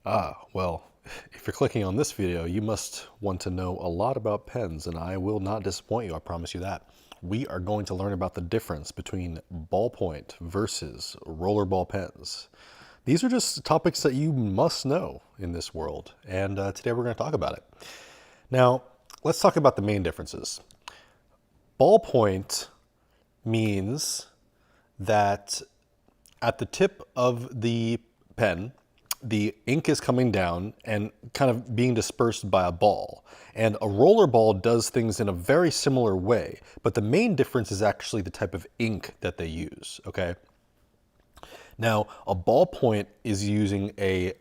Well, if you're clicking on this video, you must want to know a lot about pens, and I will not disappoint you, I promise you that. We are going to learn about the difference between ballpoint versus rollerball pens. These are just topics that you must know in this world, and today we're going to talk about it. Now, let's talk about the main differences. Ballpoint means that at the tip of the pen, the ink is coming down and kind of being dispersed by a ball. And a roller ball does things in a very similar way, but the main difference is actually the type of ink that they use, okay? Now, a ballpoint is using a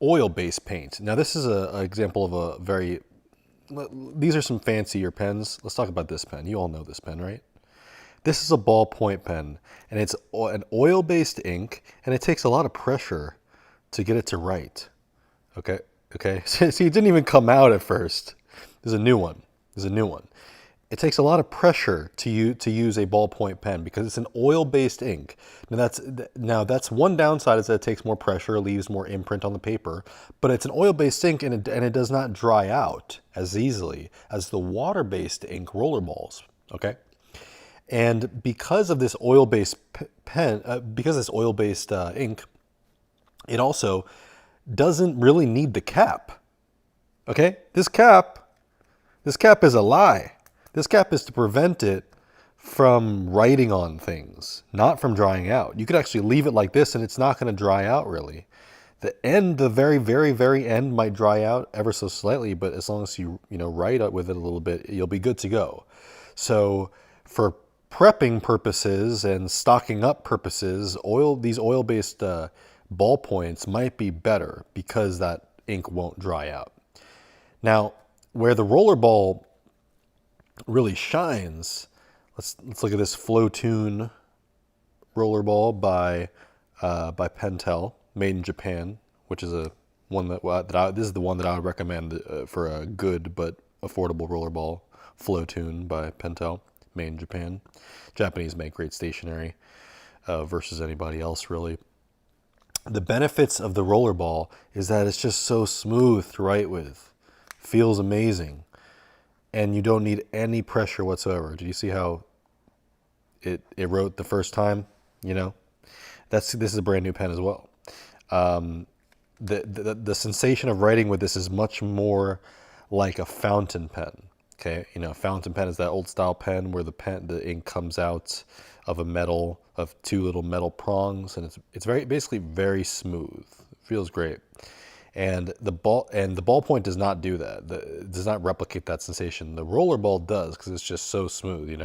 oil-based paint. Now, this is an example of a very, these are some fancier pens. Let's talk about this pen. You all know this pen, right? This is a ballpoint pen, and it's an oil-based ink, and it takes a lot of pressure to get it to write. Okay, okay. See, it didn't even come out at first. There's a new one. There's a new one. It takes a lot of pressure to use a ballpoint pen because it's an oil-based ink. Now that's one downside, is that it takes more pressure, leaves more imprint on the paper, but it's an oil-based ink, and it does not dry out as easily as the water-based ink rollerballs. Okay. And because of this oil-based because of this oil-based ink, it also doesn't really need the cap. Okay, this cap is a lie. This cap is to prevent it from writing on things, not from drying out. You could actually leave it like this, and it's not going to dry out really. The very, very, very end might dry out ever so slightly, but as long as you write with it a little bit, you'll be good to go. So for prepping purposes and stocking up purposes, these oil-based ballpoints might be better because that ink won't dry out. Now, where the rollerball really shines, let's look at this Flow-Tune rollerball by Pentel, made in Japan, which is this is the one that I would recommend for a good but affordable rollerball. Flow-Tune by Pentel, made in Japan. Japanese make great stationery versus anybody else, really. The benefits of the rollerball is that it's just so smooth to write with. Feels amazing. And you don't need any pressure whatsoever. Did you see how it wrote the first time? This is a brand new pen as well. The sensation of writing with this is much more like a fountain pen. Okay, a fountain pen is that old style pen where the ink comes out of two little metal prongs, and it's basically very smooth. It feels great. And the ballpoint does not do that. It does not replicate that sensation. The rollerball does, because it's just so smooth,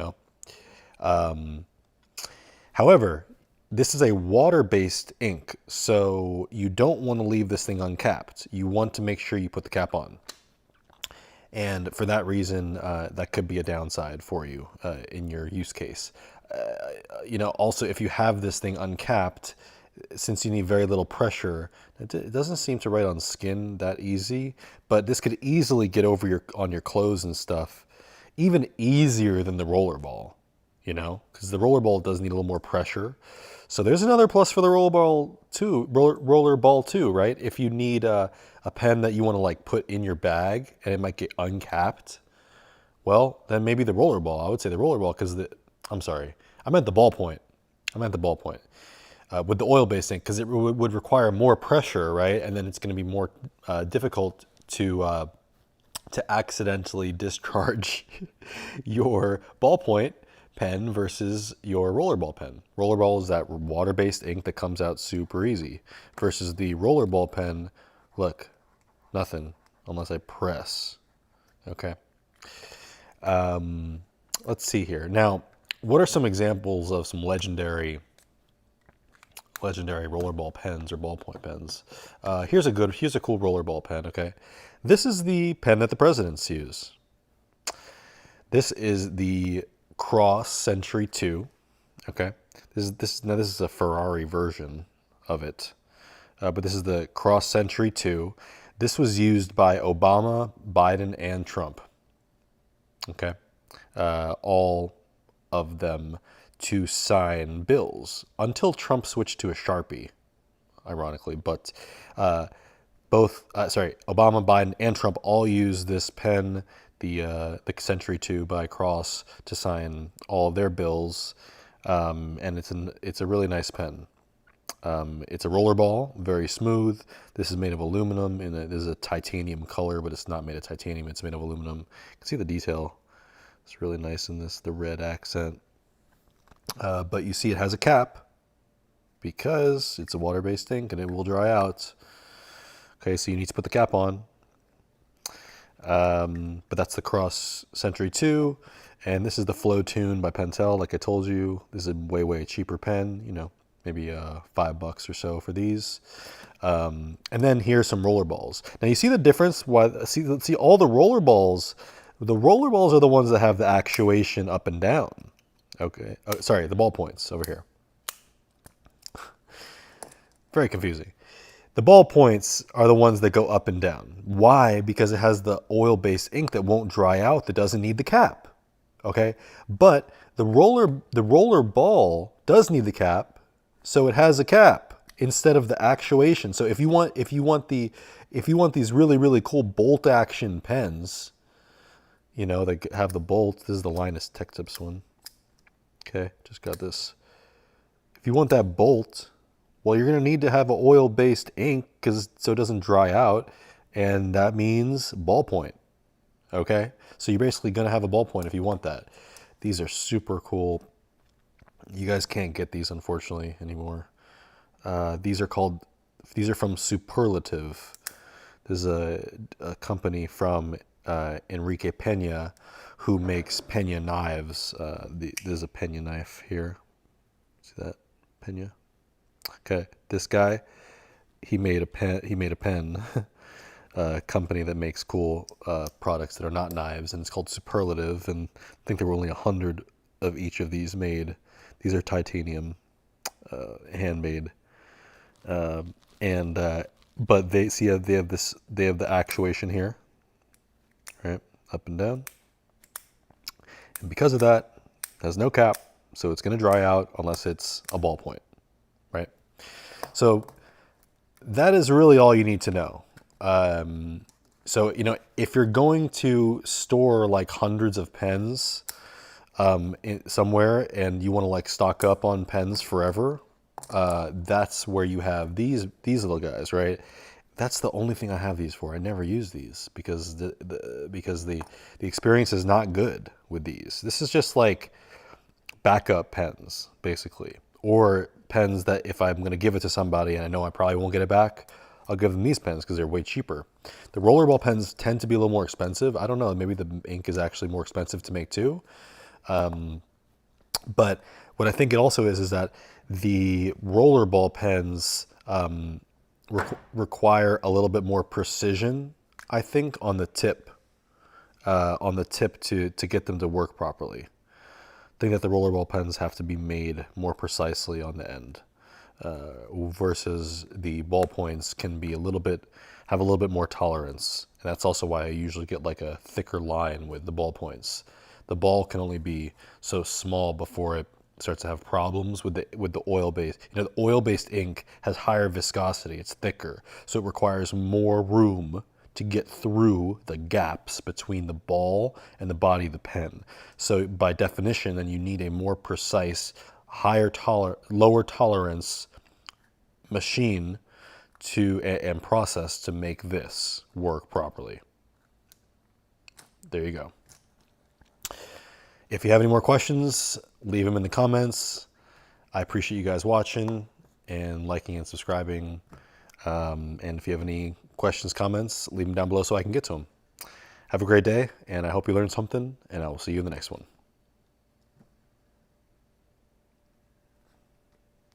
However, this is a water-based ink, so you don't want to leave this thing uncapped. You want to make sure you put the cap on. And for that reason, that could be a downside for you in your use case. Also, if you have this thing uncapped, since you need very little pressure, it doesn't seem to write on skin that easy, but this could easily get over on your clothes and stuff, even easier than the rollerball, because the rollerball does need a little more pressure. So there's another plus for the rollerball too, right? If you need a pen that you want to put in your bag and it might get uncapped, well, then maybe the rollerball. I would say the rollerball I'm sorry, I meant the ballpoint. With the oil-based ink, because it would require more pressure, right? And then it's going to be more difficult to accidentally discharge your ballpoint pen versus your rollerball pen. Rollerball is that water-based ink that comes out super easy, versus the rollerball pen. Look, nothing unless I press. Okay. Let's see here. Now, what are some examples of some legendary rollerball pens or ballpoint pens? Here's a cool rollerball pen. Okay, this is the pen that the presidents use. This is the Cross Century 2. Okay, this is a Ferrari version of it, but this is the Cross Century 2. This was used by Obama, Biden, and Trump. Okay, all of them to sign bills until Trump switched to a Sharpie. ironically, but Obama, Biden, and Trump all use this pen, the Century 2 by Cross, to sign all of their bills, and it's a really nice pen. It's a rollerball, very smooth. This is made of aluminum, and this is a titanium color, but it's not made of titanium. It's made of aluminum. You can see the detail. It's really nice in this, the red accent. But you see it has a cap because it's a water-based ink and it will dry out. Okay, so you need to put the cap on. But that's the Cross Century 2. And this is the Flow Tune by Pentel. Like I told you, this is a way, way cheaper pen, you know, maybe $5 or so for these. And then here's some roller balls. Now you see the difference? See all the roller balls. The roller balls are the ones that have the actuation up and down. Okay, sorry, the ballpoints over here. Very confusing. The ballpoints are the ones that go up and down. Why? Because it has the oil-based ink that won't dry out, that doesn't need the cap. Okay, but the roller ball does need the cap, so it has a cap instead of the actuation. So if you want these really, really cool bolt action pens, you know, they have the bolt. This is the Linus Tech Tips one. Okay, just got this. If you want that bolt, well, you're going to need to have an oil-based ink so it doesn't dry out, and that means ballpoint. Okay, so you're basically going to have a ballpoint if you want that. These are super cool. You guys can't get these, unfortunately, anymore. These are from Superlative. This is a company from Enrique Pena, who makes Pena knives. There's a Pena knife here. See that? Pena. Okay, this guy, he made a pen, a company that makes cool products that are not knives, and it's called Superlative, and I think there were only 100 of each of these made. These are titanium, handmade, but they have the actuation here, right, up and down, and because of that, it has no cap, so it's going to dry out unless it's a ballpoint. Right? So that is really all you need to know. So, you know, if you're going to store like hundreds of pens somewhere and you want to like stock up on pens forever, that's where you have these little guys, right? That's the only thing I have these for. I never use these because the experience is not good with these. This is just like backup pens, basically, or pens that if I'm going to give it to somebody and I know I probably won't get it back, I'll give them these pens because they're way cheaper. The rollerball pens tend to be a little more expensive. I don't know, maybe the ink is actually more expensive to make too. But what I think it also is that the rollerball pens require a little bit more precision, I think, on the tip to get them to work properly. I think that the rollerball pens have to be made more precisely on the end, versus the ballpoints can be have a little bit more tolerance. And that's also why I usually get like a thicker line with the ballpoints. The ball can only be so small before it starts to have problems with the oil-based. You know, the oil-based ink has higher viscosity. It's thicker, so it requires more room to get through the gaps between the ball and the body of the pen. So by definition, then you need a more precise, lower tolerance machine and process to make this work properly. There you go. If you have any more questions, leave them in the comments. I appreciate you guys watching and liking and subscribing. And if you have any questions, comments, leave them down below so I can get to them. Have a great day, and I hope you learned something, and I will see you in the next one.